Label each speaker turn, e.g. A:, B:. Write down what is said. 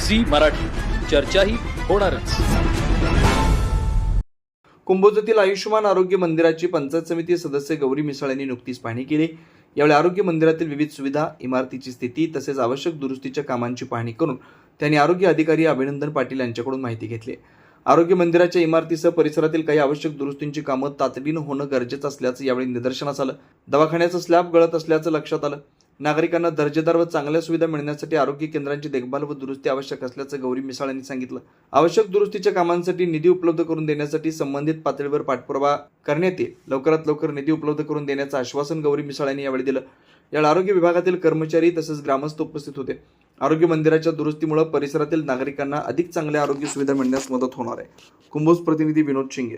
A: Zee Marathi, चर्चाही होणारच.
B: कुंभोजातील आयुष्यमान आरोग्य मंदिराची पंचायत समिती सदस्य गौरी मिसाळ यांनी नुकतीच पाहणी केली. यावेळी आरोग्य मंदिरातील विविध सुविधा, इमारतीची स्थिती तसेच आवश्यक दुरुस्तीच्या कामांची पाहणी करून त्यांनी आरोग्य अधिकारी अभिनंदन पाटील यांच्याकडून माहिती घेतली. आरोग्य मंदिराच्या इमारतीसह परिसरातील काही आवश्यक दुरुस्तींची कामं तातडीनं होणं गरजेचं असल्याचं यावेळी निदर्शनास आलं. दवाखान्याचं स्लॅब गळत असल्याचं लक्षात आलं. नागरिकांना दर्जेदार व चांगल्या सुविधा मिळण्यासाठी आरोग्य केंद्रांची देखभाल व दुरुस्ती आवश्यक असल्याचं गौरी मिसाळ यांनी सांगितलं. आवश्यक दुरुस्तीच्या कामांसाठी निधी उपलब्ध करून देण्यासाठी संबंधित पातळीवर पाठपुरावा करण्यात येईल. लवकरात लवकर निधी उपलब्ध करून देण्याचं आश्वासन गौरी मिसाळ यांनी यावेळी दिलं. यावेळी आरोग्य विभागातील कर्मचारी तसेच ग्रामस्थ उपस्थित होते. आरोग्य मंदिराच्या दुरुस्तीमुळे परिसरातील नागरिकांना अधिक चांगल्या आरोग्य सुविधा मिळण्यास मदत होणार आहे. कुंभोज प्रतिनिधी विनोद शिंगे.